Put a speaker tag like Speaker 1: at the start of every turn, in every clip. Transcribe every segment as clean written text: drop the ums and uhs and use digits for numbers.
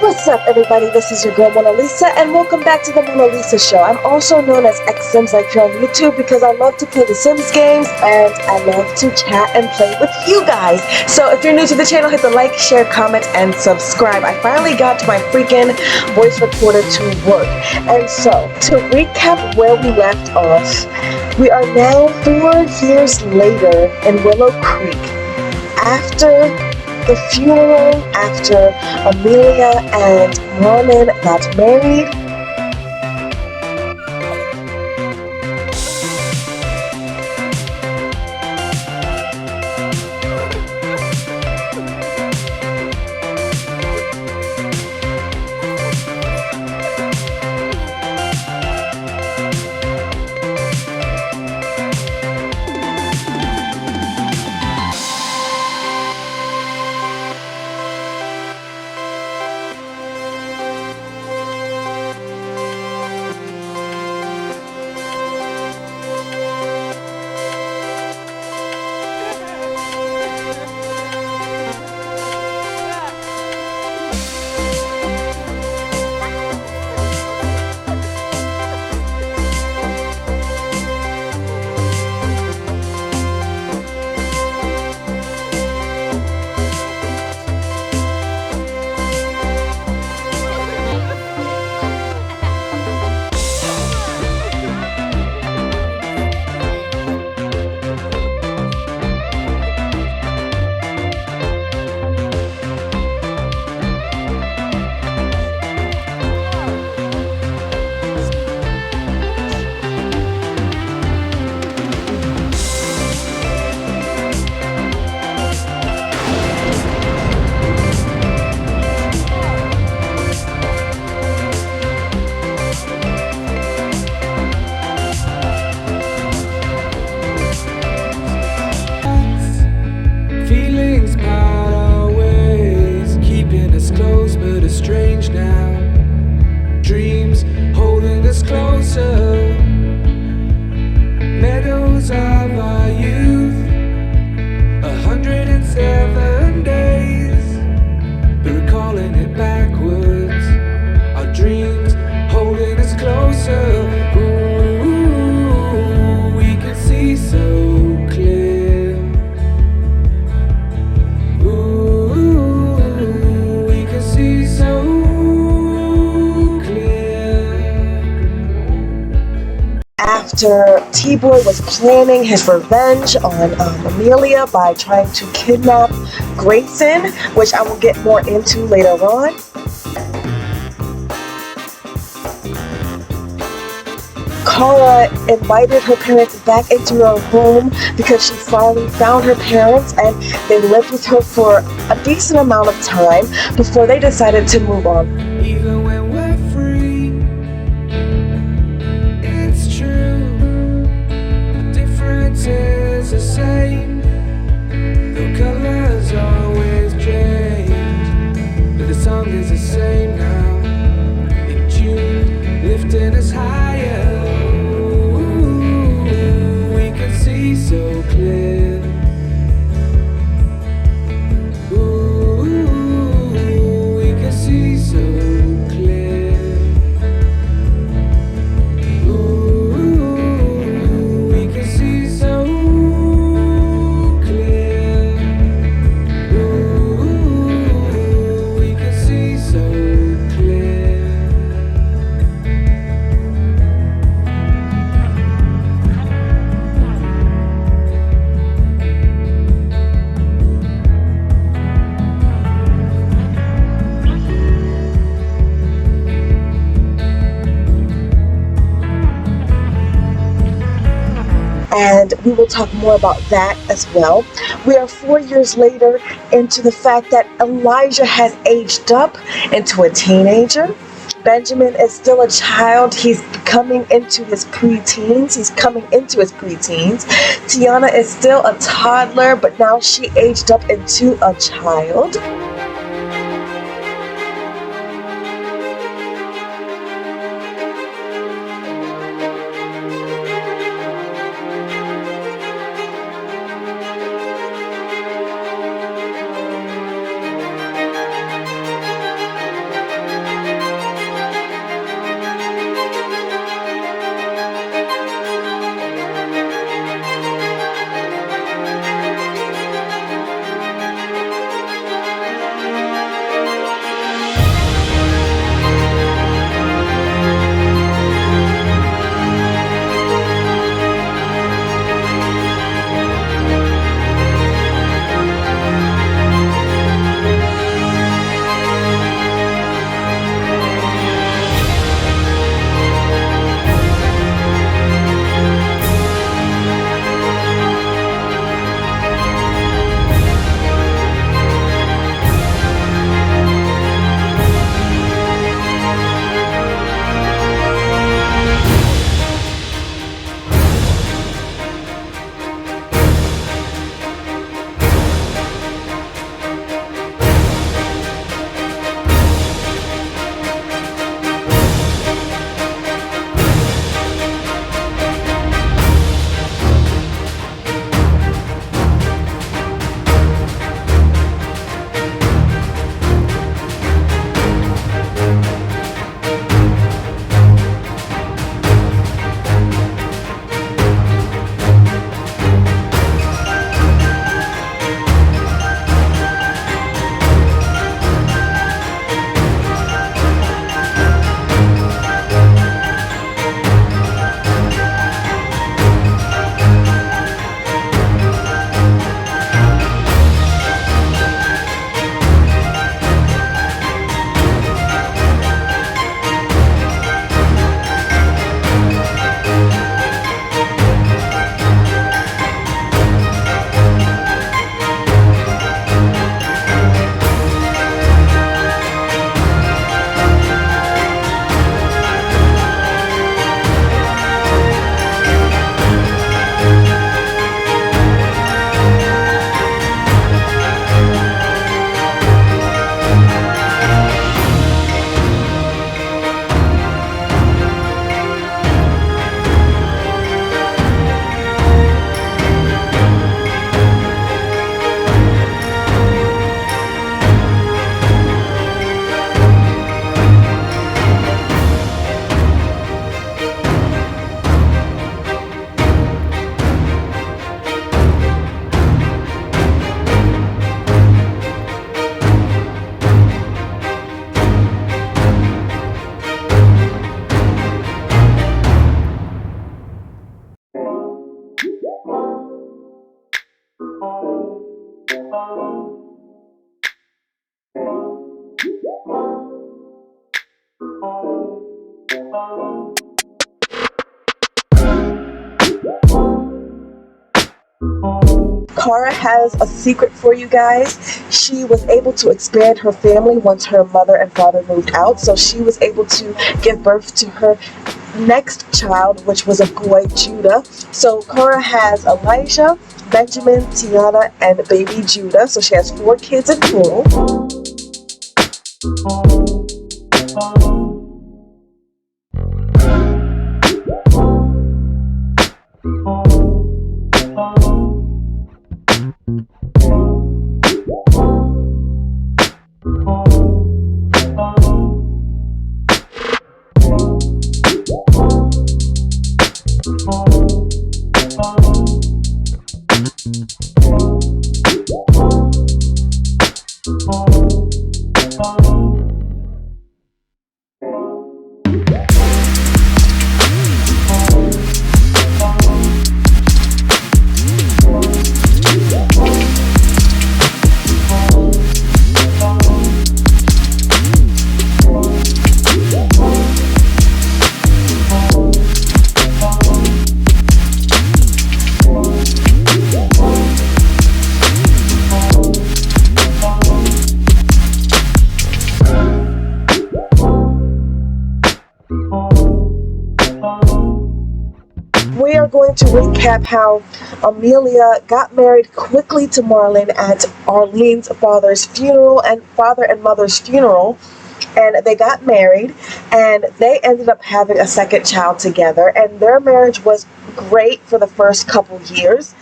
Speaker 1: What's up, everybody? This is your girl Mona Lisa, and welcome back to the Mona Lisa Show. I'm also known as X Sims like here on YouTube because I love to play the Sims games and I love to chat and play with you guys. So if you're new to the channel, hit the like, share, comment, and subscribe. I finally got my freaking voice recorder to work. And so, to recap where we left off, we are now 4 years later in Willow Creek. After the funeral, after Amelia and Norman got married,
Speaker 2: feelings part our ways, keeping us close but it's strange now. Dreams holding us closer, meadows of our youth, 107 days, but recalling it backwards. Our dreams holding us closer. Ooh, we can see so clear. Ooh, we can see so clear.
Speaker 1: after T-Boy was planning his revenge on Amelia by trying to kidnap Grayson, which I will get more into later on. Kara invited her parents back into her home because she finally found her parents, and they lived with her for a decent amount of time before they decided to move on.
Speaker 2: Even when we're free, it's true. The difference is the same. The colors always change, but the song is the same now. In June, lifting us higher. Ooh, we can see so clear. Ooh, we can see so clear. Ooh, we can see so clear. Ooh, we can see so clear.
Speaker 1: And we will talk more about that as well. We are 4 years later into the fact that Elijah has aged up into a teenager. Benjamin is still a child. He's coming into his preteens. Tiana is still a toddler, but now she aged up into a child. Cara has a secret for you guys. She was able to expand her family once her mother and father moved out, so she was able to give birth to her next child, which was a boy, Judah. So Cara has Elijah, Benjamin, Tiana, and baby Judah. So she has 4 kids in total. We are going to recap how Amelia got married quickly to Marlon at Arlene's father and mother's funeral, and they got married, and they ended up having a second child together, and their marriage was great for the first couple years.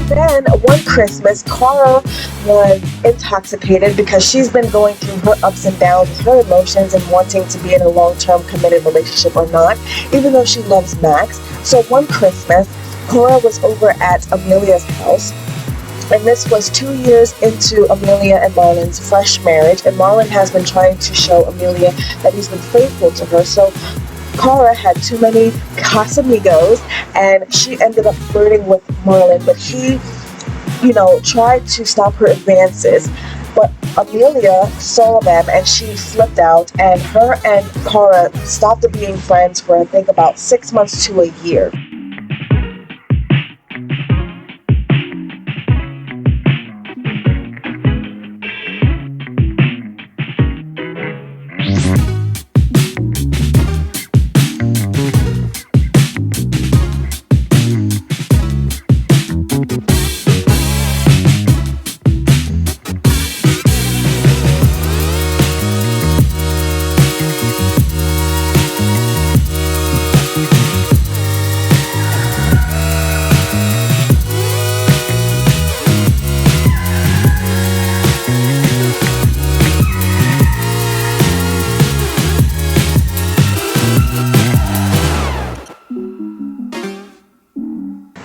Speaker 1: Then one Christmas, Cara was intoxicated because she's been going through her ups and downs with her emotions and wanting to be in a long-term committed relationship or not, even though she loves Max. So one Christmas, Cara was over at Amelia's house, and this was 2 years into Amelia and Marlon's fresh marriage, and Marlon has been trying to show Amelia that he's been faithful to her. So Cara had too many Casamigos, and she ended up flirting with Marlon, but he, tried to stop her advances. But Amelia saw them and she flipped out, and her and Cara stopped being friends for I think about 6 months to a year.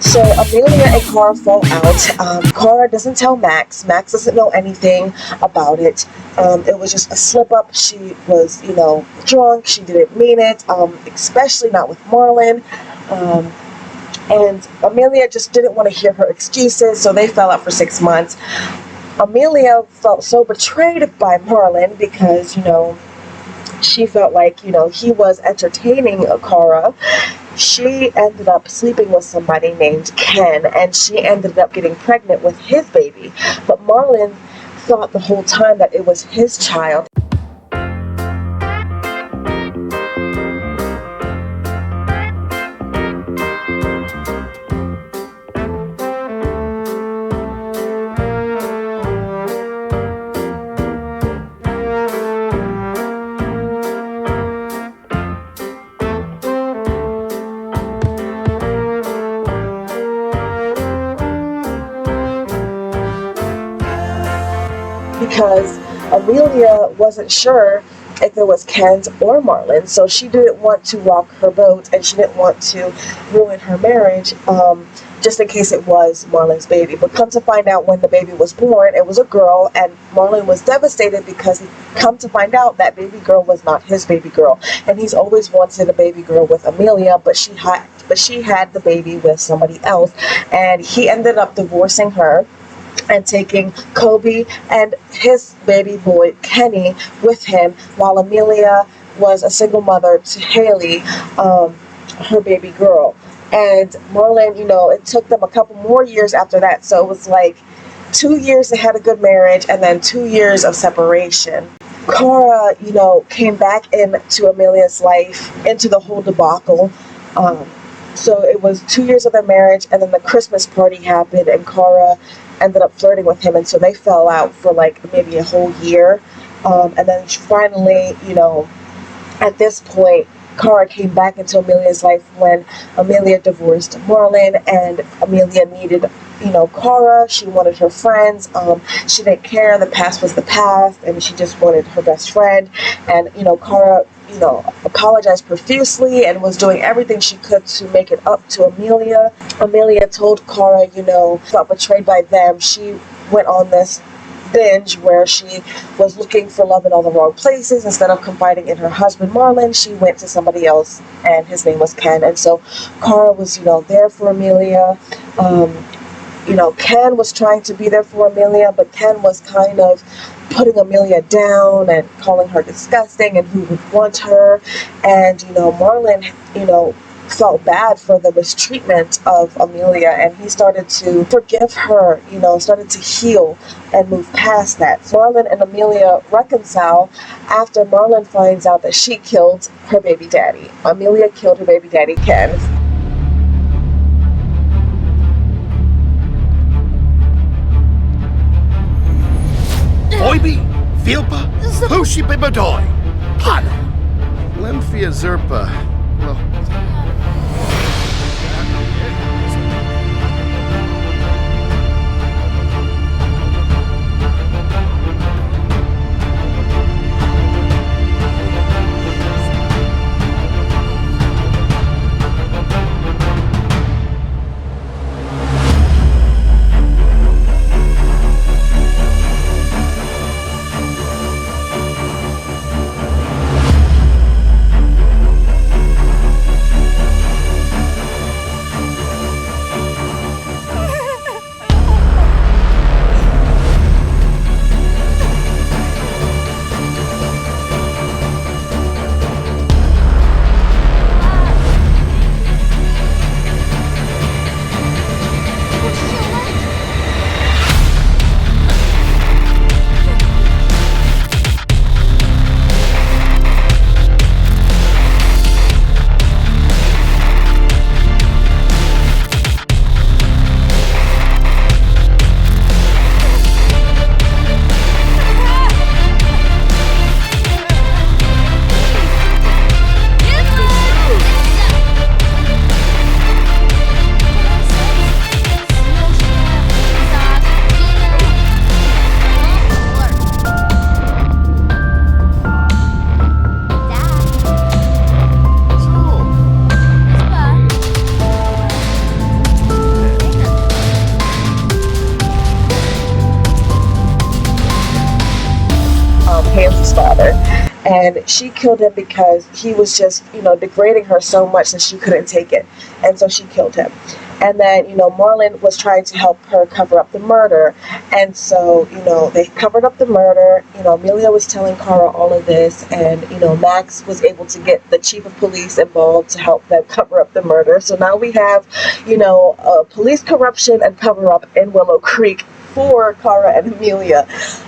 Speaker 1: So Amelia and Cara fall out. Cara doesn't tell Max. Max doesn't know anything about it. It was just a slip up. She was, drunk. She didn't mean it, especially not with Marlon. And Amelia just didn't want to hear her excuses, so they fell out for 6 months. Amelia felt so betrayed by Marlon because, she felt like, he was entertaining Cara. She ended up sleeping with somebody named Ken, and she ended up getting pregnant with his baby. But Marlon thought the whole time that it was his child. Because Amelia wasn't sure if it was Ken's or Marlon, so she didn't want to rock her boat and she didn't want to ruin her marriage just in case it was Marlon's baby. But come to find out, when the baby was born, it was a girl, and Marlon was devastated because he come to find out that baby girl was not his baby girl, and he's always wanted a baby girl with Amelia, but she had the baby with somebody else, and he ended up divorcing her and taking Kobe and his baby boy Kenny with him, while Amelia was a single mother to Haley, her baby girl. And Marlon, it took them a couple more years after that, so it was like 2 years they had a good marriage and then 2 years of separation. Cara, came back into Amelia's life, into the whole debacle. So it was 2 years of their marriage, and then the Christmas party happened, and Cara ended up flirting with him, and so they fell out for like maybe a whole year. And then finally, at this point, Cara came back into Amelia's life when Amelia divorced Marlon, and Amelia needed, Cara. She wanted her friends. She didn't care. The past was the past, and she just wanted her best friend. And, Cara, apologized profusely and was doing everything she could to make it up to Amelia. Amelia told Cara, felt betrayed by them. She went on this binge where she was looking for love in all the wrong places. Instead of confiding in her husband Marlon, she went to somebody else, and his name was Ken. And so Cara was, there for Amelia. Ken was trying to be there for Amelia, but Ken was kind of putting Amelia down and calling her disgusting and who would want her. And, Marlon, felt bad for the mistreatment of Amelia, and he started to forgive her, started to heal and move past that. Marlon and Amelia reconcile after Marlon finds out that she killed her baby daddy. Amelia killed her baby daddy, Ken.
Speaker 3: Oibi, Vilpa, Hushi Bibadoi, Hana, Lymphia Zerpa. Well,
Speaker 1: Ham's father, and she killed him because he was just, degrading her so much that she couldn't take it, and so she killed him. And then, Marlon was trying to help her cover up the murder, and so, they covered up the murder. Amelia was telling Cara all of this, and, Max was able to get the chief of police involved to help them cover up the murder. So now we have, police corruption and cover up in Willow Creek for Cara and Amelia.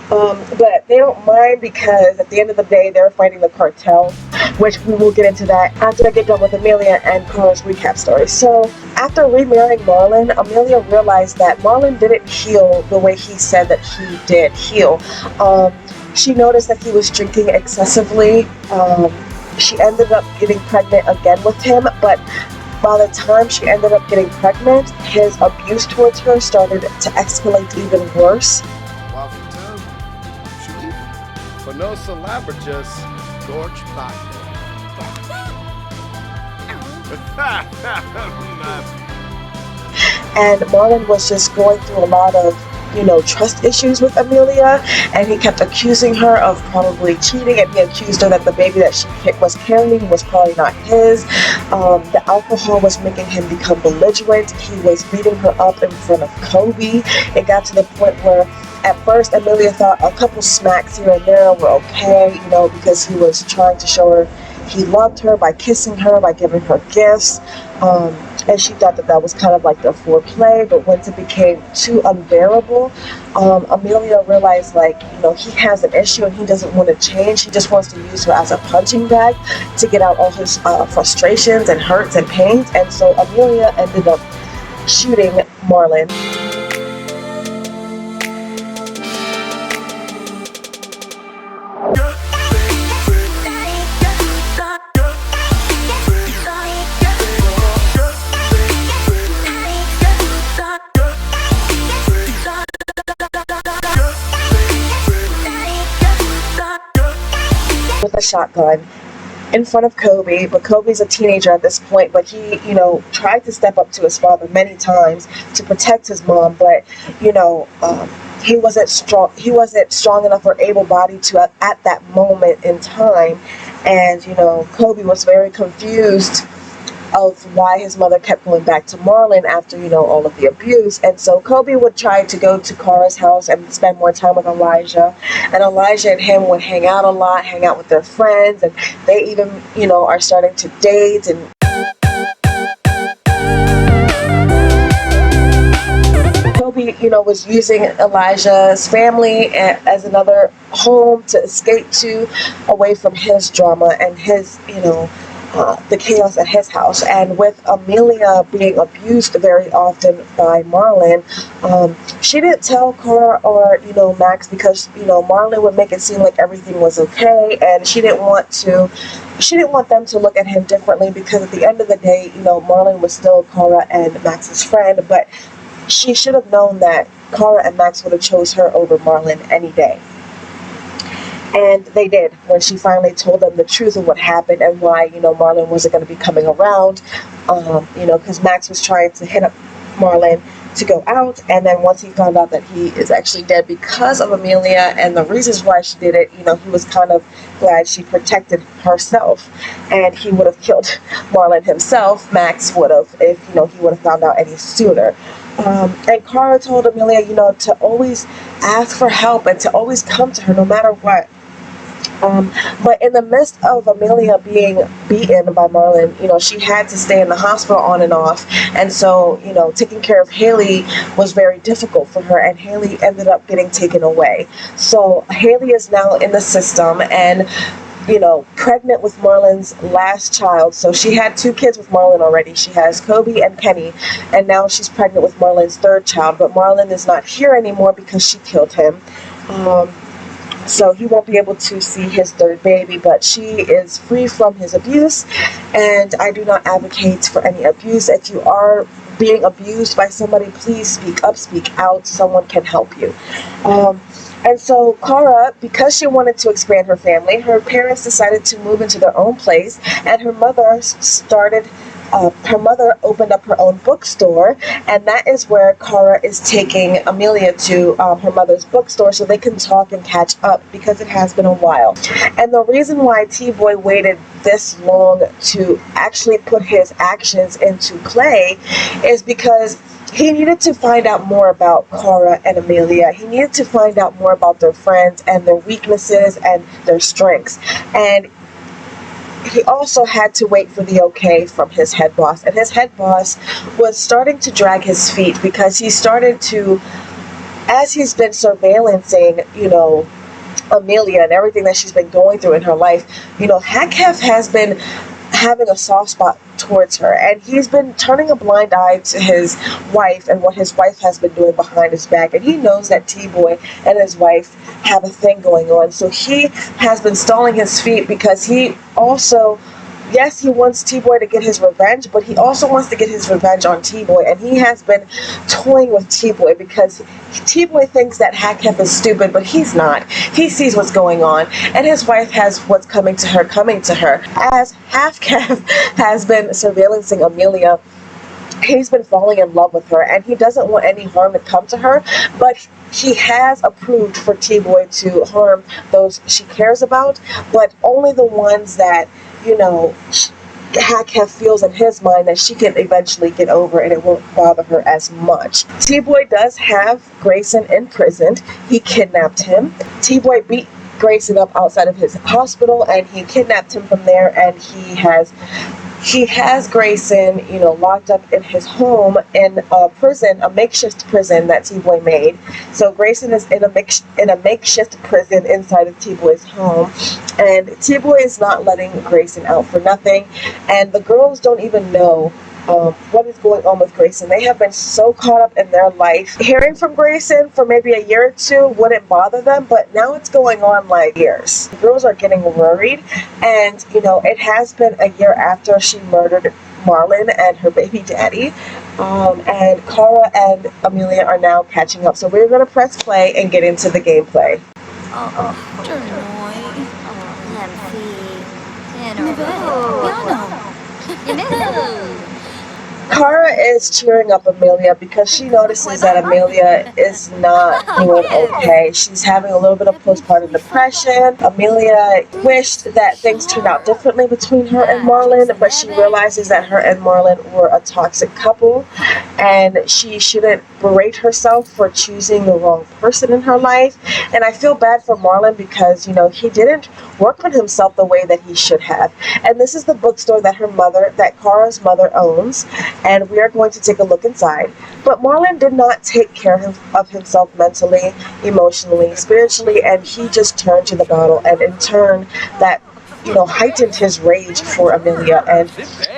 Speaker 1: But they don't mind because at the end of the day, they're fighting the cartel, which we will get into that after I get done with Amelia and Cara's recap story. So after remarrying Marlon, Amelia realized that Marlon didn't heal the way he said that he did heal. She noticed that he was drinking excessively. She ended up getting pregnant again with him, but by the time she ended up getting pregnant, his abuse towards her started to escalate even worse.
Speaker 3: Washington, for no celebrities, George Biden.
Speaker 1: and Marlon was just going through a lot of trust issues with Amelia, and he kept accusing her of probably cheating, and he accused her that the baby that she was carrying was probably not his. The alcohol was making him become belligerent. He was beating her up in front of Kobe. It got to the point where at first Amelia thought a couple smacks here and there were okay, because he was trying to show her he loved her by kissing her, by giving her gifts. And she thought that that was kind of like the foreplay, but once it became too unbearable, Amelia realized he has an issue and he doesn't want to change. He just wants to use her as a punching bag to get out all his frustrations and hurts and pains. And so Amelia ended up shooting Marlon. With a shotgun in front of Kobe, but Kobe's a teenager at this point, but he, tried to step up to his father many times to protect his mom, but, he wasn't strong enough or able-bodied to at that moment in time, and, Kobe was very confused of why his mother kept going back to Marlon after, all of the abuse. And so Kobe would try to go to Kara's house and spend more time with Elijah. And Elijah and him would hang out a lot, hang out with their friends, and they even, are starting to date. And Kobe, was using Elijah's family as another home to escape to, away from his drama and his, the chaos at his house. And with Amelia being abused very often by Marlon, she didn't tell Kara or Max because Marlon would make it seem like everything was okay, and she didn't want them to look at him differently, because at the end of the day, Marlon was still Kara and Max's friend, but she should have known that Kara and Max would have chose her over Marlon any day. And they did, when she finally told them the truth of what happened and why, Marlon wasn't going to be coming around, because Max was trying to hit up Marlon to go out, and then once he found out that he is actually dead because of Amelia and the reasons why she did it, he was kind of glad she protected herself, and he would have killed Marlon himself, Max would have, if, he would have found out any sooner. And Kara told Amelia, to always ask for help and to always come to her no matter what. But in the midst of Amelia being beaten by Marlon, she had to stay in the hospital on and off. And so, taking care of Haley was very difficult for her, and Haley ended up getting taken away. So Haley is now in the system and, pregnant with Marlon's last child. So she had 2 kids with Marlon already. She has Kobe and Kenny, and now she's pregnant with Marlon's 3rd child. But Marlon is not here anymore because she killed him. So he won't be able to see his 3rd baby, but she is free from his abuse, and I do not advocate for any abuse. If you are being abused by somebody, please speak up, speak out. Someone can help you. And so Kara, because she wanted to expand her family, her parents decided to move into their own place, and her mother opened up her own bookstore, and that is where Kara is taking Amelia to her mother's bookstore so they can talk and catch up, because it has been a while. And the reason why T-Boy waited this long to actually put his actions into play is because he needed to find out more about Kara and Amelia. He needed to find out more about their friends and their weaknesses and their strengths. And he also had to wait for the okay from his head boss. And his head boss was starting to drag his feet, because he started to, as he's been surveillancing, Amelia and everything that she's been going through in her life, Hakhef has been having a soft spot towards her, and he's been turning a blind eye to his wife and what his wife has been doing behind his back, and he knows that T-Boy and his wife have a thing going on. So he has been stalling his feet, because he also, yes, he wants T-Boy to get his revenge, but he also wants to get his revenge on T-Boy, and he has been toying with T-Boy, because T-Boy thinks that Hakhef is stupid, but he's not. He sees what's going on, and his wife has what's coming to her. As Hakhef has been surveillancing Amelia, he's been falling in love with her, and he doesn't want any harm to come to her, but he has approved for T-Boy to harm those she cares about, but only the ones that, you know, have feels in his mind that she can eventually get over, and it won't bother her as much. T-Boy does have Grayson imprisoned. He kidnapped him. T-Boy beat Grayson up outside of his hospital, and he kidnapped him from there, and he has Grayson, you know, locked up in his home in a prison, a makeshift prison that T-Boy made. So Grayson is in a makeshift prison inside of T-Boy's home, and T-Boy is not letting Grayson out for nothing, and the girls don't even know what is going on with Grayson. They have been so caught up in their life. Hearing from Grayson for maybe a year or two wouldn't bother them, but now it's going on like years. The girls are getting worried, and you know, it has been a year after she murdered Marlon and her baby daddy, and Kara and Amelia are now catching up. So we're going to press play and get into the gameplay. Kara is cheering up Amelia because she notices that Amelia is not doing okay. She's having a little bit of postpartum depression. Amelia wished that things turned out differently between her and Marlon, but she realizes that her and Marlon were a toxic couple, and she shouldn't berate herself for choosing the wrong person in her life. And I feel bad for Marlon because, you know, he didn't work on himself the way that he should have. And this is the bookstore that Kara's mother owns, and we are going to take a look inside. But Marlon did not take care of himself mentally, emotionally, spiritually, and he just turned to the bottle, and in turn that, you know, heightened his rage for Amelia. And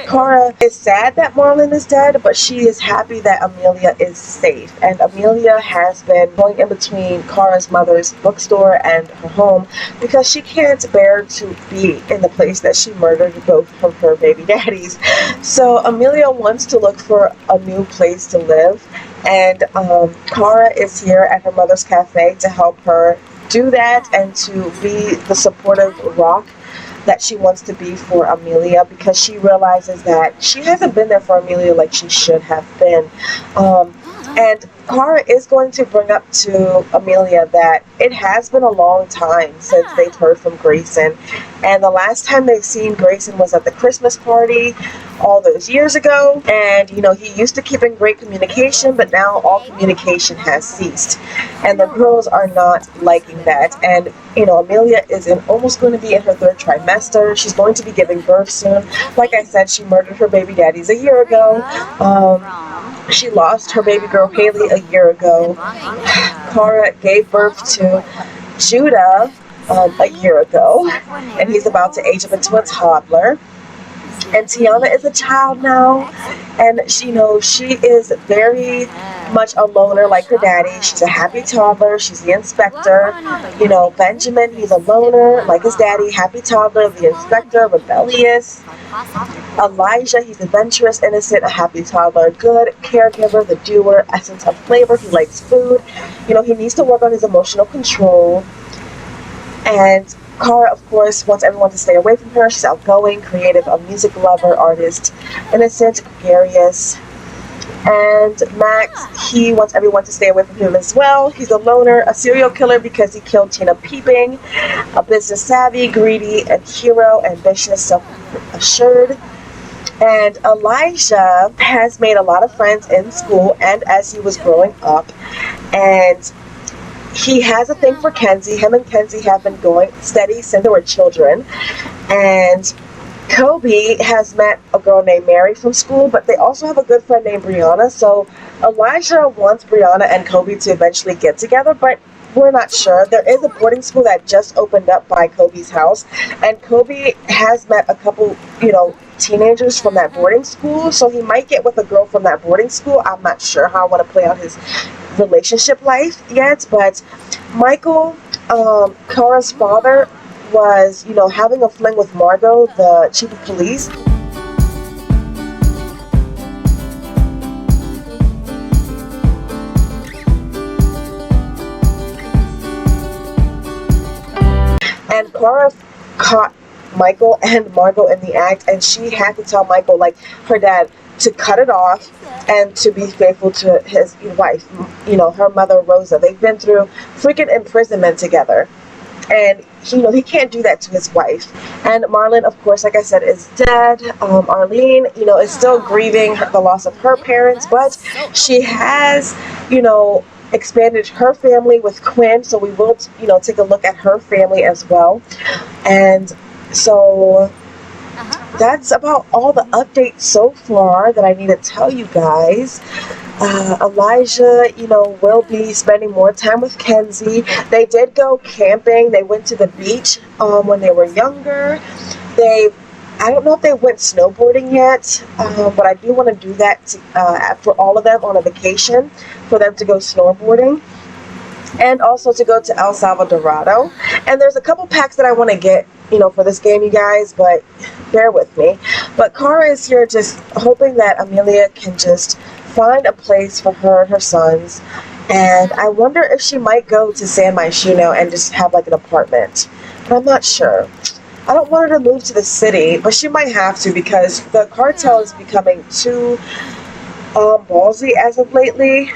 Speaker 1: Kara is sad that Marlon is dead, but she is happy that Amelia is safe. And Amelia has been going in between Kara's mother's bookstore and her home because she can't bear to be in the place that she murdered both of her baby daddies. So Amelia wants to look for a new place to live, and Kara is here at her mother's cafe to help her do that and to be the supportive rock that she wants to be for Amelia, because she realizes that she hasn't been there for Amelia like she should have been. And Kara is going to bring up to Amelia that it has been a long time since they've heard from Grayson. And the last time they've seen Grayson was at the Christmas party all those years ago. And, you know, he used to keep in great communication, but now all communication has ceased. And the girls are not liking that. And, you know, Amelia is almost going to be in her 3rd trimester. She's going to be giving birth soon. Like I said, she murdered her baby daddies a year ago. She lost her baby girl Haley a year ago. Kara gave birth to Judah a year ago, and he's about to age up into a toddler. And Tiana is a child now, and she is very much a loner like her daddy. She's a happy toddler. She's the inspector. You know, Benjamin, he's a loner like his daddy, happy toddler, the inspector, rebellious. Elijah, he's adventurous, innocent, a happy toddler, good caregiver, the doer, essence of flavor. He likes food. You know, he needs to work on his emotional control. And Kara, of course, wants everyone to stay away from her. She's outgoing, creative, a music lover, artist, innocent, gregarious. And Max, he wants everyone to stay away from him as well. He's a loner, a serial killer because he killed Tina Peeping, a business savvy, greedy, and hero, ambitious, self-assured. And Elijah has made a lot of friends in school and as he was growing up. And he has a thing for Kenzie. Him and Kenzie have been going steady since they were children. And Kobe has met a girl named Mary from school, but they also have a good friend named Brianna. So Elijah wants Brianna and Kobe to eventually get together, but we're not sure. There is a boarding school that just opened up by Kobe's house, and Kobe has met a couple, teenagers from that boarding school, so he might get with a girl from that boarding school. I'm not sure how I want to play out his relationship life yet, but Michael, Kara's father, was, having a fling with Margot, the chief of police. And Kara caught Michael and Margot in the act, and she had to tell Michael, like her dad, to cut it off and to be faithful to his wife, her mother Rosa. They've been through freaking imprisonment together, and he can't do that to his wife. And Marlon, of course, like I said, is dead. Arlene, is still grieving the loss of her parents, but she has, expanded her family with Quinn, so we will, take a look at her family as well. And so that's about all the updates so far that I need to tell you guys. Elijah, will be spending more time with Kenzie. They did go camping. They went to the beach when they were younger. I don't know if they went snowboarding yet, but I do want to do that for all of them on a vacation, for them to go snowboarding. And also to go to El Salvadorado. And there's a couple packs that I want to get, for this game, you guys, but bear with me. But Cara is here just hoping that Amelia can just find a place for her and her sons. And I wonder if she might go to San Myshuno and just have like an apartment. But I'm not sure. I don't want her to move to the city, but she might have to, because the cartel is becoming too ballsy as of lately.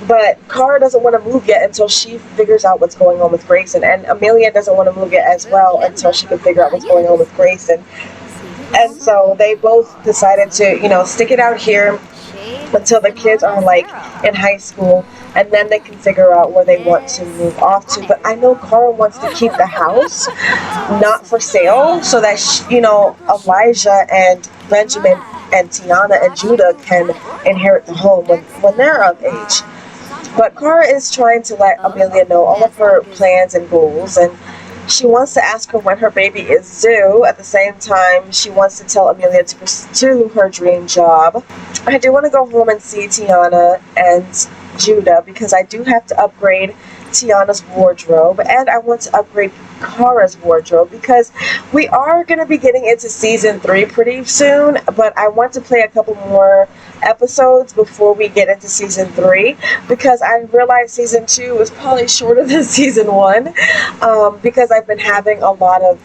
Speaker 1: But Cara doesn't want to move yet until she figures out what's going on with Grayson. And Amelia doesn't want to move yet as well until she can figure out what's going on with Grayson. And so they both decided to, stick it out here until the kids are like in high school, and then they can figure out where they want to move off to. But I know Cara wants to keep the house not for sale, so that Elijah and Benjamin and Tiana and Judah can inherit the home when they're of age. But Cara is trying to let Amelia know all of her plans and goals, and she wants to ask her when her baby is due. At the same time, she wants to tell Amelia to pursue her dream job. I do want to go home and see Tiana and Judah, because I do have to upgrade Tiana's wardrobe, and I want to upgrade Cara's wardrobe, because we are going to be getting into season 3 pretty soon, but I want to play a couple more episodes before we get into season 3, because I realized season 2 was probably shorter than season 1, because I've been having a lot of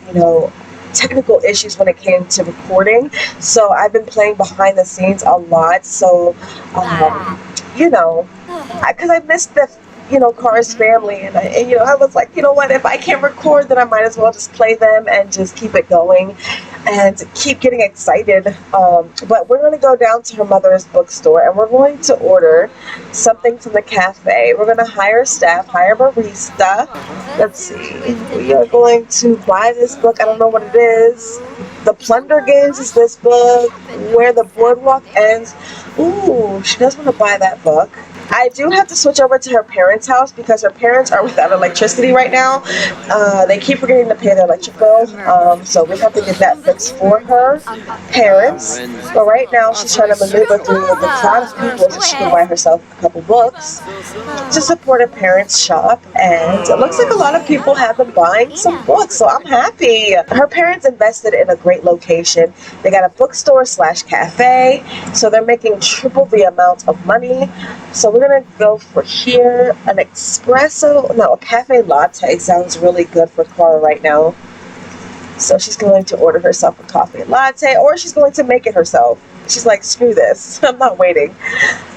Speaker 1: technical issues when it came to recording. So I've been playing behind the scenes a lot, so because I missed the Cara's family, and I was like, what, if I can't record, then I might as well just play them and just keep it going and keep getting excited. But we're going to go down to her mother's bookstore, and we're going to order something from the cafe. We're going to hire staff, hire barista. Let's see, we are going to buy this book. I don't know what it is. The Plunder Games is this book, Where the Boardwalk Ends. Ooh, she does want to buy that book. I do have to switch over to her parents' house, because her parents are without electricity right now. They keep forgetting to pay their electric bill, so we have to get that fixed for her parents. But right now, she's trying to maneuver through the crowd of people so she can buy herself a couple books to support her parents' shop. And it looks like a lot of people have been buying some books, so I'm happy. Her parents invested in a great location. They got a bookstore / cafe, so they're making triple the amount of money. So we're gonna go for here, a cafe latte sounds really good for Cara right now. So she's going to order herself a coffee latte, or she's going to make it herself. She's like, screw this, I'm not waiting.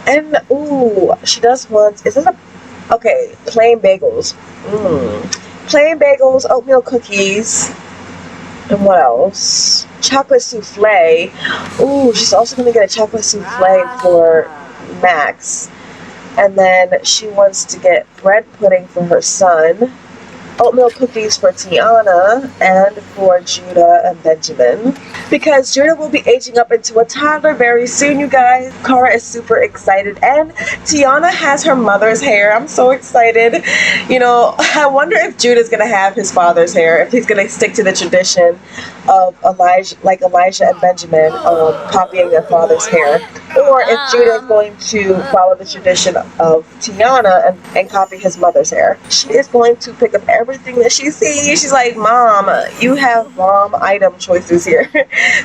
Speaker 1: And ooh, she does want, plain bagels. Plain bagels, oatmeal cookies, and what else? Chocolate souffle. Ooh, she's also gonna get a chocolate souffle for Max. And then she wants to get bread pudding for her son, oatmeal cookies for Tiana, and for Judah and Benjamin. Because Judah will be aging up into a toddler very soon, you guys. Cara is super excited. And Tiana has her mother's hair. I'm so excited. I wonder if Judah's going to have his father's hair, if he's going to stick to the tradition of Elijah and Benjamin copying their father's hair. Or if Judah is going to follow the tradition of Tiana and copy his mother's hair. She is going to pick up everything that she sees. She's like, Mom, you have mom item choices here.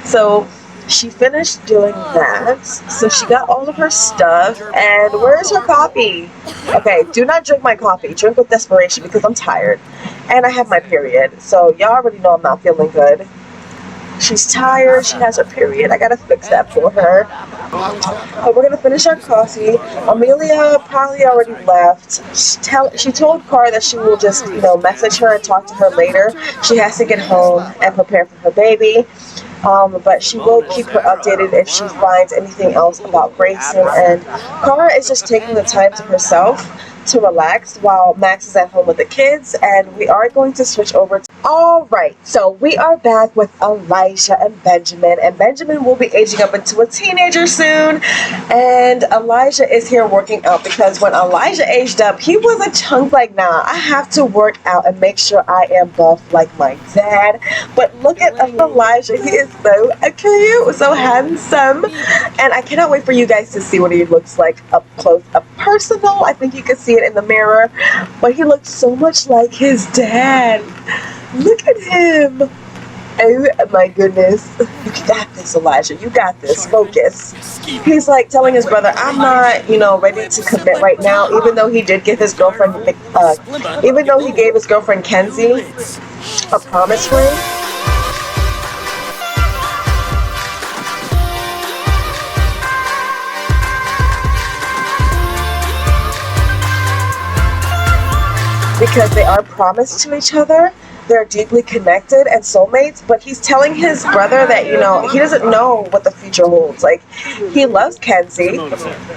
Speaker 1: So She finished doing that, so she got all of her stuff. And where's her coffee? Okay, do not drink my coffee. Drink with desperation because I'm tired. And I have my period, so y'all already know I'm not feeling good. She's tired, she has her period. I gotta fix that for her. But we're gonna finish our coffee. Amelia probably already left. She told Cara that she will just, message her and talk to her later. She has to get home and prepare for her baby. But she will keep her updated if she finds anything else about Grayson. And Cara is just taking the time to herself to relax while Max is at home with the kids, and we are going to switch over to alright, so we are back with Elijah and Benjamin will be aging up into a teenager soon, and Elijah is here working out because when Elijah aged up, he was a chunk like, nah, I have to work out and make sure I am buff like my dad. But look at Elijah, he is so cute, so handsome, and I cannot wait for you guys to see what he looks like up close, up personal. I think you can see it in the mirror, but he looks so much like his dad. Look at him. Oh my goodness. You got this, Elijah. You got this. Focus. He's like telling his brother, I'm not, ready to commit right now, even though he did give his girlfriend, even though he gave his girlfriend Kenzie a promise ring. Because they are promised to each other. They're deeply connected and soulmates, but he's telling his brother that, he doesn't know what the future holds. Like, he loves Kenzie,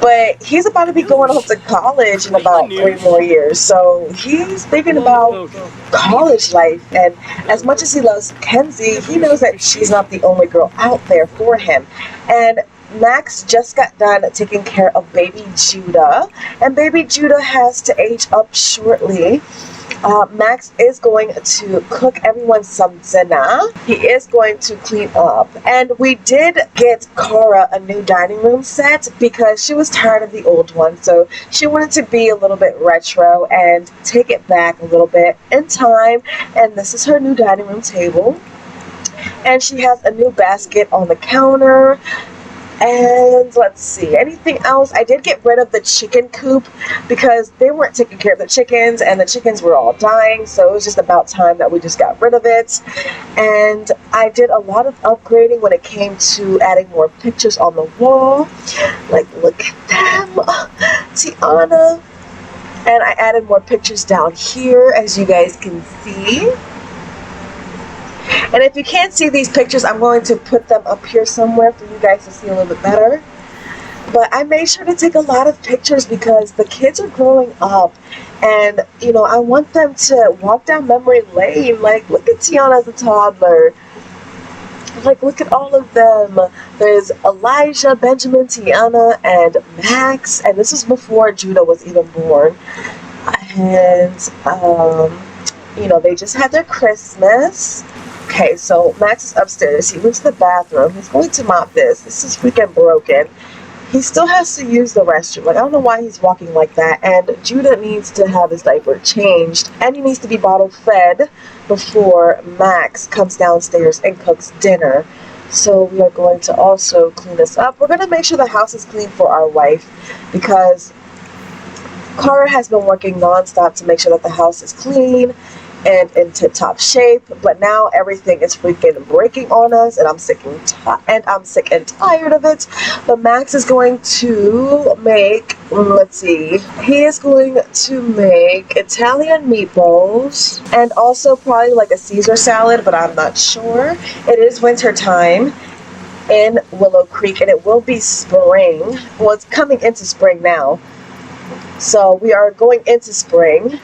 Speaker 1: but he's about to be going off to college in about 3 more years. So he's thinking about college life, and as much as he loves Kenzie, he knows that she's not the only girl out there for him. And Max just got done taking care of baby Judah, and baby Judah has to age up shortly. Max is going to cook everyone some dinner. He is going to clean up. And we did get Cara a new dining room set because she was tired of the old one. So she wanted to be a little bit retro and take it back a little bit in time. And this is her new dining room table. And she has a new basket on the counter. And let's see, anything else? I did get rid of the chicken coop because they weren't taking care of the chickens and the chickens were all dying, so it was just about time that we just got rid of it. And I did a lot of upgrading when it came to adding more pictures on the wall. Like, look at them, Tiana. And I added more pictures down here, as you guys can see. And if you can't see these pictures, I'm going to put them up here somewhere for you guys to see a little bit better. But I made sure to take a lot of pictures because the kids are growing up. And, I want them to walk down memory lane. Like, look at Tiana as a toddler. Like, look at all of them. There's Elijah, Benjamin, Tiana, and Max. And this is before Judah was even born. And, they just had their Christmas. Okay, so Max is upstairs. He went to the bathroom. He's going to mop this. This is freaking broken. He still has to use the restroom. Like, I don't know why he's walking like that. And Judah needs to have his diaper changed. And he needs to be bottle fed before Max comes downstairs and cooks dinner. So we are going to also clean this up. We're going to make sure the house is clean for our wife because Cara has been working nonstop to make sure that the house is clean and in tip-top shape, but now everything is freaking breaking on us, and I'm sick and tired of it. But Max is going to make, he is going to make Italian meatballs and also probably like a Caesar salad, but I'm not sure. It is winter time in Willow Creek, and it will be spring. Well, it's coming into spring now, so we are going into spring.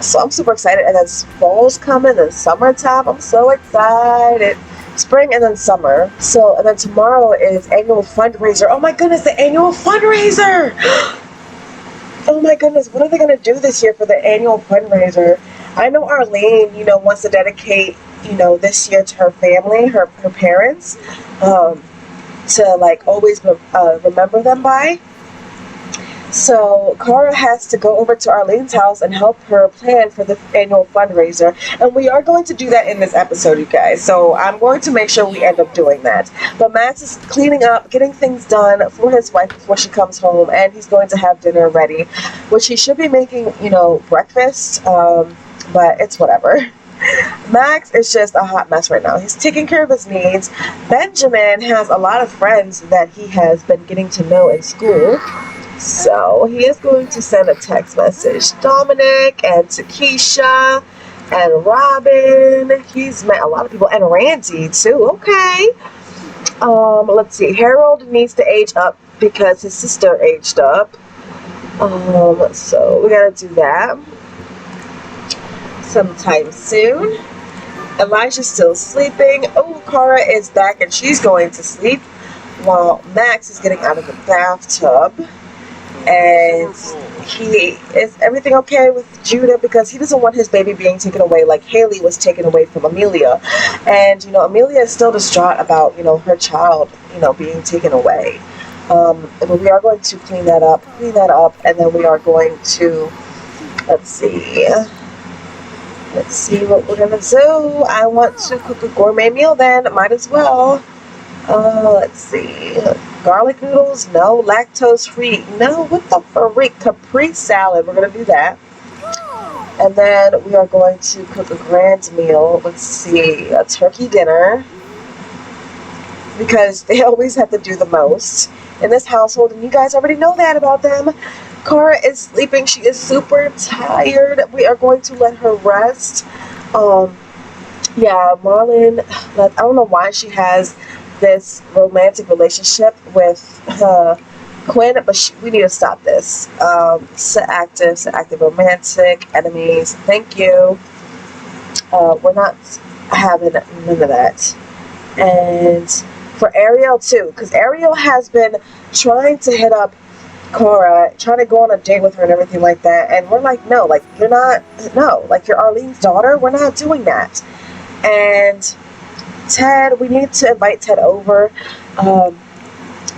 Speaker 1: So I'm super excited, and then fall's coming, and summertime. I'm so excited. Spring and then summer. So, and then tomorrow is annual fundraiser. Oh my goodness, the annual fundraiser! Oh my goodness, what are they going to do this year for the annual fundraiser? I know Arlene, wants to dedicate, this year to her family, her parents, to like always remember them by. So Cara has to go over to Arlene's house and help her plan for the annual fundraiser. And we are going to do that in this episode, you guys. So I'm going to make sure we end up doing that. But Max is cleaning up, getting things done for his wife before she comes home. And he's going to have dinner ready, which he should be making, breakfast. But it's whatever. Max is just a hot mess right now. He's taking care of his needs. Benjamin has a lot of friends that he has been getting to know in school. So he is going to send a text message. Dominic and Takesha and Robin. He's met a lot of people. And Randy too. Okay. Let's see. Harold needs to age up because his sister aged up. So we gotta do that sometime soon. Elijah's still sleeping. Oh, Cara is back and she's going to sleep while Max is getting out of the bathtub. And is everything okay with Judah? Because he doesn't want his baby being taken away like Haley was taken away from Amelia. And, Amelia is still distraught about, her child, being taken away. But we are going to clean that up, and then we are going to, let's see what we're gonna do. I want to cook a gourmet meal then, might as well. Let's see. Garlic noodles, no. Lactose free, no. What the freak? Capri salad, we're gonna do that. And then we are going to cook a grand meal. Let's see, a turkey dinner. Because they always have to do the most in this household, and you guys already know that about them. Cara is sleeping. She is super tired. We are going to let her rest. Yeah, Marlon, I don't know why she has this romantic relationship with Quinn, but we need to stop this. Set active romantic, enemies. Thank you. We're not having none of that. And for Ariel too, because Ariel has been trying to hit up Cara, trying to go on a date with her and everything like that, and we're like, no, like, you're Arlene's daughter, we're not doing that. And Ted, we need to invite Ted over.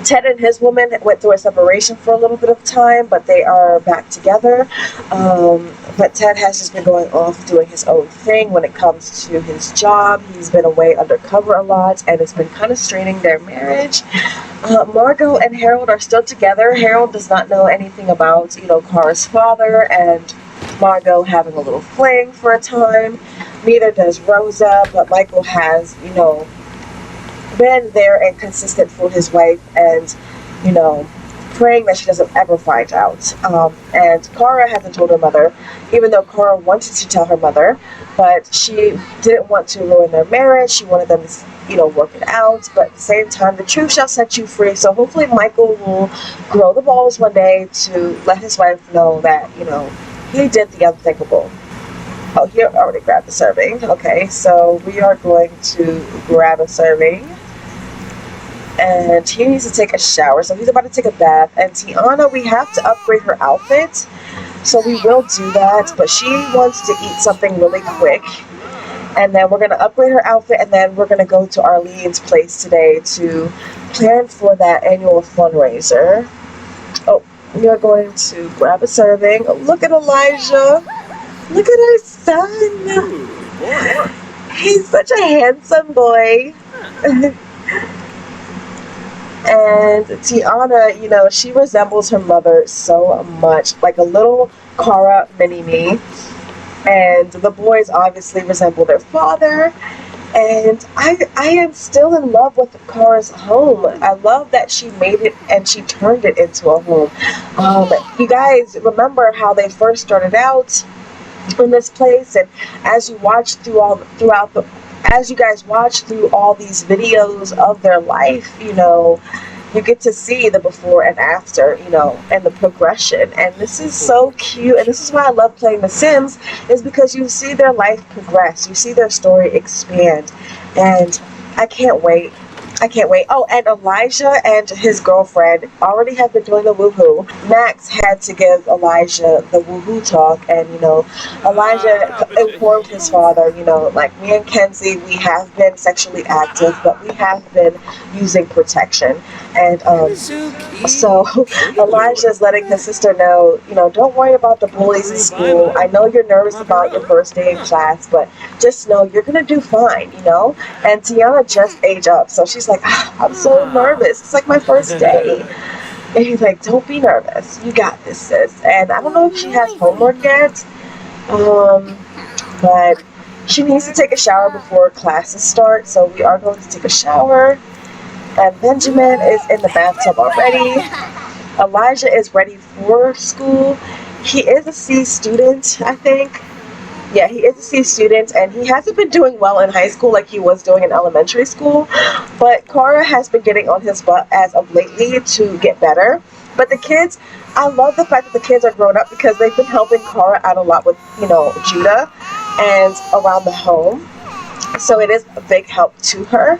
Speaker 1: Ted and his woman went through a separation for a little bit of time, but they are back together. But Ted has just been going off doing his own thing when it comes to his job. He's been away undercover a lot, and it's been kind of straining their marriage. Margot and Harold are still together. Harold does not know anything about, Cara's father and Margot having a little fling for a time. Neither does Rosa, but Michael has, been there and consistent for his wife, and praying that she doesn't ever find out. And Cara hasn't told her mother, even though Cara wanted to tell her mother, but she didn't want to ruin their marriage. She wanted them to work it out, but at the same time, the truth shall set you free. So hopefully Michael will grow the balls one day to let his wife know that he did the unthinkable. Oh, he already grabbed the serving. Okay, so we are going to grab a serving. And he needs to take a shower, so he's about to take a bath. And Tiana, we have to upgrade her outfit, so we will do that, but she wants to eat something really quick. And then we're going to upgrade her outfit, and then we're going to go to Arlene's place today to plan for that annual fundraiser. Oh, we are going to grab a serving. Oh, look at Elijah. Look at our son. He's such a handsome boy. And Tiana, she resembles her mother so much, like a little Cara mini-me. And the boys obviously resemble their father. And I am still in love with Cara's home. I love that she made it and she turned it into a home. You guys remember how they first started out in this place, and as you watch as you guys watch through all these videos of their life, you get to see the before and after, and the progression. And this is so cute. And this is why I love playing The Sims, is because you see their life progress. You see their story expand. And I can't wait. I can't wait. Oh, and Elijah and his girlfriend already have been doing the woohoo. Max had to give Elijah the woohoo talk, and Elijah informed his father, like me and Kenzie, we have been sexually active, but we have been using protection. And so Elijah is letting his sister know, don't worry about the bullies in school. I know you're nervous about your first day in class, but just know you're gonna do fine, And Tiana just aged up, so she's like, I'm so nervous. It's like my first day. And he's like, don't be nervous. You got this, sis. And I don't know if she has homework yet, but she needs to take a shower before classes start, so we are going to take a shower. And Benjamin is in the bathtub already. Elijah is ready for school. He is a C student, I think. Yeah, he is a C student, and he hasn't been doing well in high school like he was doing in elementary school. But Cara has been getting on his butt as of lately to get better. But the kids, I love the fact that the kids are grown up because they've been helping Cara out a lot with, Judah and around the home. So it is a big help to her.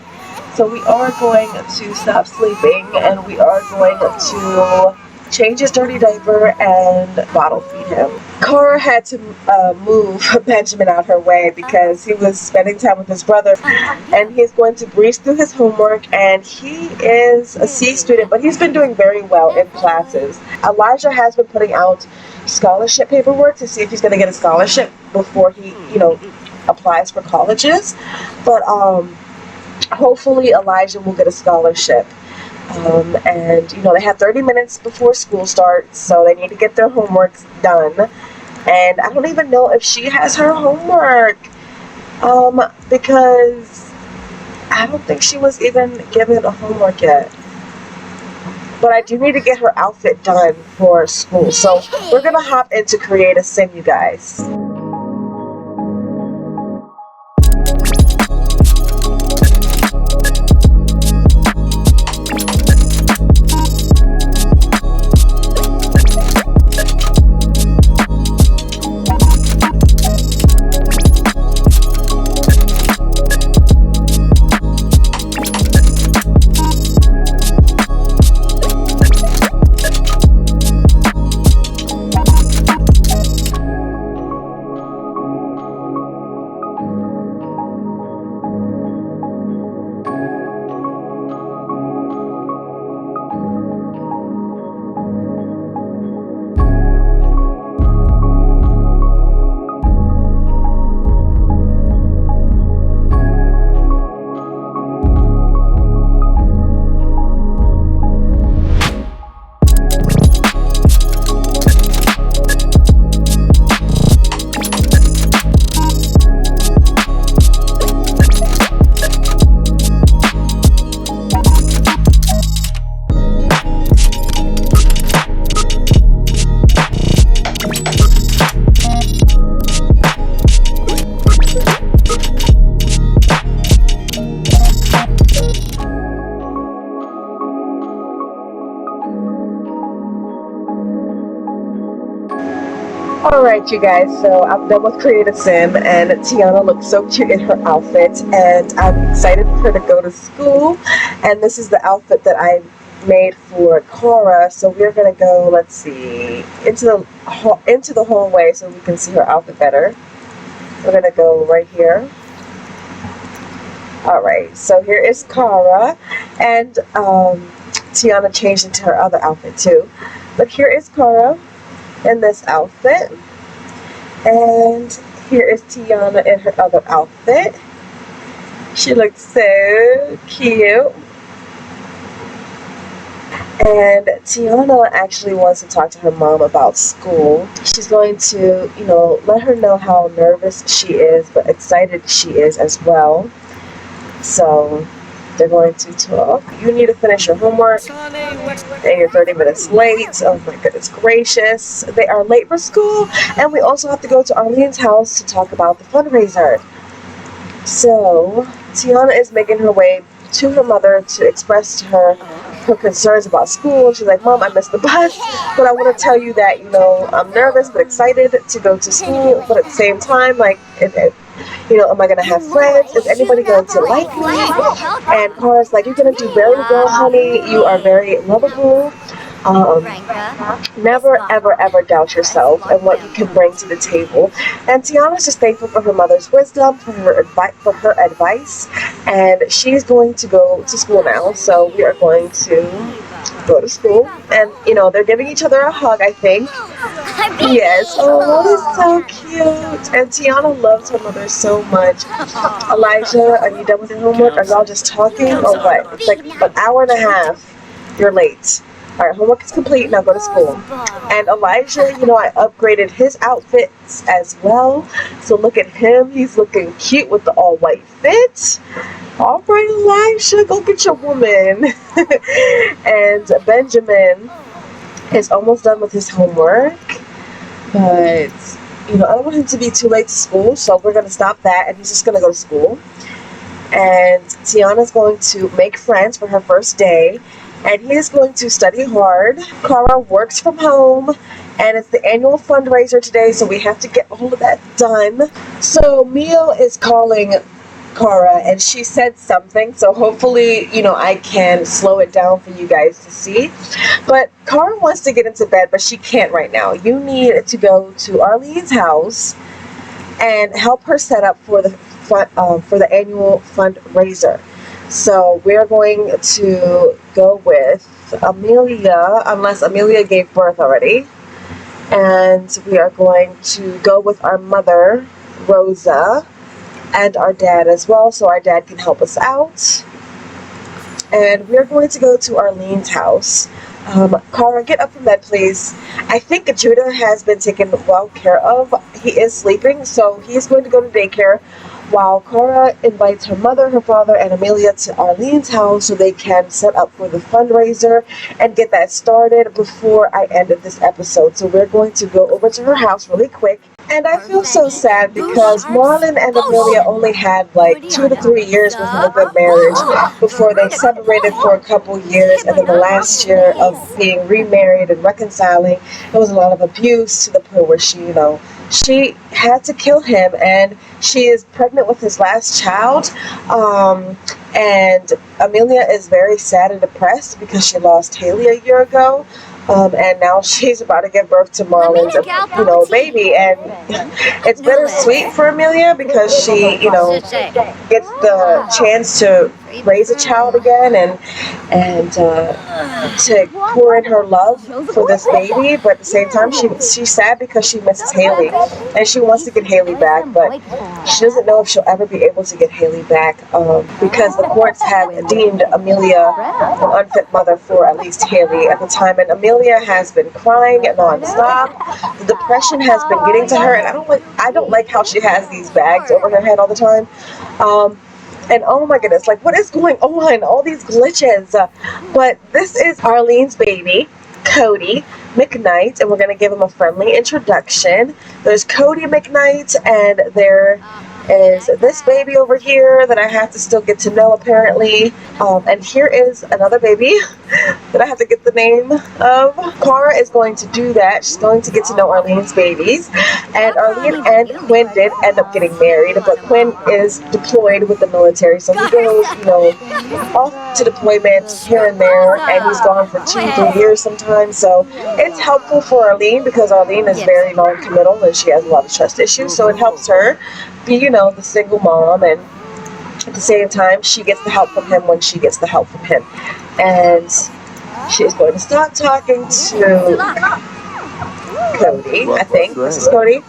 Speaker 1: So we are going to stop sleeping, and we are going to change his dirty diaper and bottle feed him. Cara had to move Benjamin out her way because he was spending time with his brother, and he's going to breeze through his homework, and he is a C student, but he's been doing very well in classes. Elijah has been putting out scholarship paperwork to see if he's going to get a scholarship before he, applies for colleges, but hopefully Elijah will get a scholarship. And they have 30 minutes before school starts, so they need to get their homework done. And I don't even know if she has her homework, because I don't think she was even given a homework yet. But I do need to get her outfit done for school, so we're gonna hop into Create a Sim, you guys. Alright, you guys, so I'm done with Create a Sim, and Tiana looks so cute in her outfit, and I'm excited for her to go to school. And this is the outfit that I made for Cara, so we're gonna go, let's see, into the hallway so we can see her outfit better. We're gonna go right here. Alright, so here is Cara, and Tiana changed into her other outfit too. But here is Cara in this outfit, and here is Tiana in her other outfit. She looks so cute. And Tiana actually wants to talk to her mom about school. She's going to, let her know how nervous she is, but excited she is as well. So they're going to talk. You need to finish your homework, and you're 30 minutes late. Oh my goodness gracious. They are late for school, and we also have to go to Arlene's house to talk about the fundraiser. So Tiana is making her way to her mother to express to her her concerns about school. She's like, Mom, I missed the bus, but I want to tell you that, you know, I'm nervous but excited to go to school, but at the same time, like, you know, am I going to have friends? Is anybody going to like me? And Kara's like, you're going to do very well, honey. You are very lovable. Never, ever, ever doubt yourself and what you can bring to the table. And Tiana's just thankful for her mother's wisdom, for her advice, and she's going to go to school now. So we are going to go to school, and you know they're giving each other a hug, I think. Yes. Oh, that is so cute. And Tiana loves her mother so much. Elijah, are you done with your homework? Are y'all just talking or what? It's like an hour and a half. You're late. All right, homework is complete. Now go to school. And Elijah, you know, I upgraded his outfits as well. So look at him. He's looking cute with the all-white fit. All right, Elijah, go get your woman. And Benjamin is almost done with his homework. But, you know, I don't want him to be too late to school. So we're going to stop that. And he's just going to go to school. And Tiana's going to make friends for her first day. And he is going to study hard. Kara works from home, and it's the annual fundraiser today, so we have to get all of that done. So Mio is calling Kara, and she said something, so hopefully, you know, I can slow it down for you guys to see. But Kara wants to get into bed, but she can't right now. You need to go to Arlene's house and help her set up for the annual fundraiser. So we're going to go with Amelia, unless Amelia gave birth already. And we are going to go with our mother, Rosa, and our dad as well, so our dad can help us out. And we're going to go to Arlene's house. Kara, get up from bed, please. I think Judah has been taken well care of. He is sleeping, so he's going to go to daycare, while Kara invites her mother, her father, and Amelia to Arlene's house so they can set up for the fundraiser and get that started before I end this episode. So we're going to go over to her house really quick. And I feel so sad because Marlon and Amelia only had like 2 to 3 years with a good marriage before they separated for a couple years, and then the last year of being remarried and reconciling, there was a lot of abuse to the point where she, you know, she had to kill him, and she is pregnant with his last child. And Amelia is very sad and depressed because she lost Haley a year ago. And now she's about to give birth to Marlon's, you know, baby, and it's bittersweet for Amelia because she, you know, gets the chance to raise a child again and to pour in her love for this baby, but at the same time she's sad because she misses Haley and she wants to get Haley back, but she doesn't know if she'll ever be able to get Haley back because the courts have deemed Amelia an unfit mother for at least Haley at the time, and Amelia has been crying non-stop. The depression has been getting to her, and I don't like how she has these bags over her head all the time. And oh my goodness, like what is going on? All these glitches. But this is Arlene's baby, Cody McKnight, and we're going to give him a friendly introduction. There's Cody McKnight, and there is this baby over here that I have to still get to know apparently. And here is another baby that I have to get the name of. Kara is going to do that. She's going to get to know Arlene's babies. And Arlene and Quinn did end up getting married, but Quinn is deployed with the military, so he goes, you know, off to deployment here and there, and he's gone for 2-3 years sometimes. So it's helpful for Arlene because Arlene is very non-committal and she has a lot of trust issues, so it helps her be, you know, the single mom, and at the same time she gets the help from him when she gets the help from him. And she is going to stop talking to Cody. I think this is Cody.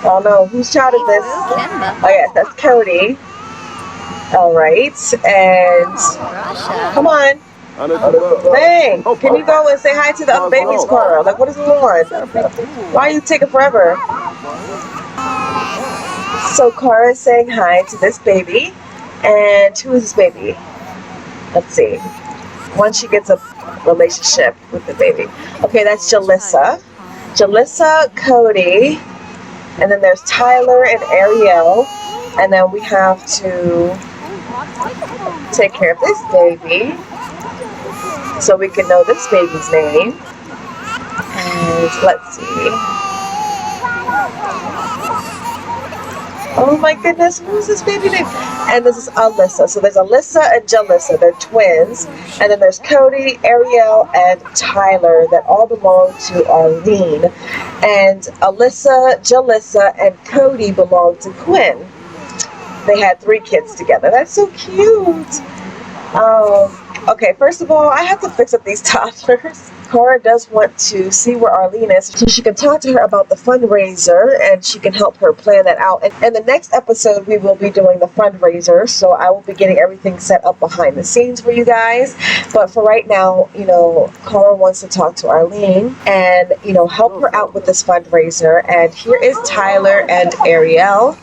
Speaker 1: Oh no, whose child is this? Oh yes, that's Cody. All right, and come on. Hey, can you go and say hi to the other babies, Kara? Like, what is going on? Why are you taking forever? So Kara is saying hi to this baby, and who is this baby? Let's see. Once she gets a relationship with the baby. Okay, that's Jalissa. Jalissa, Cody, and then there's Tyler and Ariel, and then we have to take care of this baby. so we can know this baby's name. And let's see. Oh my goodness, who's this baby name? And this is Alyssa. So there's Alyssa and Jalissa. They're twins. And then there's Cody, Ariel, and Tyler that all belong to Arlene. And Alyssa, Jalissa, and Cody belong to Quinn. They had 3 kids together. That's so cute. Okay, first of all, I have to fix up these toddlers. Cora does want to see where Arlene is so she can talk to her about the fundraiser and she can help her plan that out. And in the next episode, we will be doing the fundraiser, so I will be getting everything set up behind the scenes for you guys. But for right now, you know, Cora wants to talk to Arlene and, you know, help her out with this fundraiser. And here is Tyler and Ariel.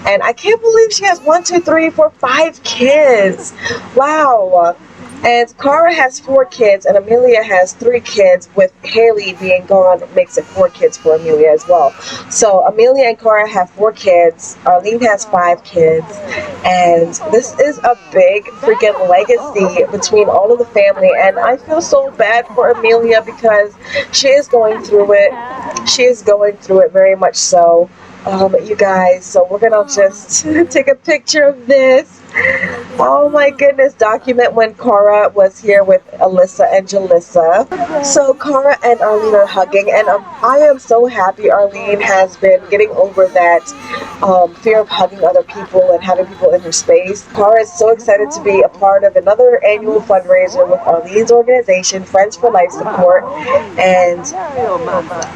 Speaker 1: And I can't believe she has 1, 2, 3, 4, 5 kids. Wow. And Cara has 4 kids, and Amelia has 3 kids, with Haley being gone makes it 4 kids for Amelia as well. So Amelia and Cara have 4 kids, Arlene has 5 kids, and this is a big freaking legacy between all of the family, and I feel so bad for Amelia because she is going through it. She is going through it very much so. You guys, so we're gonna just take a picture of this. Oh my goodness, document when Cara was here with Alyssa and Jalissa. So Cara and Arlene are hugging, and I am so happy Arlene has been getting over that fear of hugging other people and having people in her space. Cara is so excited to be a part of another annual fundraiser with Arlene's organization, Friends for Life Support, and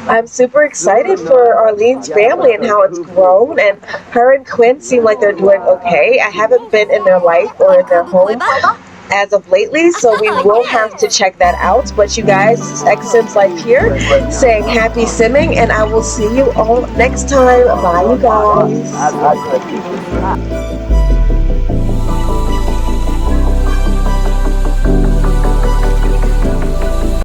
Speaker 1: I'm super excited for Arlene's family and how it's grown, and her and Quinn seem like they're doing okay. I haven't been in their life or in their home as of lately, so we will have to check that out. But you guys, this is X-Sims Life here saying happy simming, and I will see you all next time. Bye, you guys.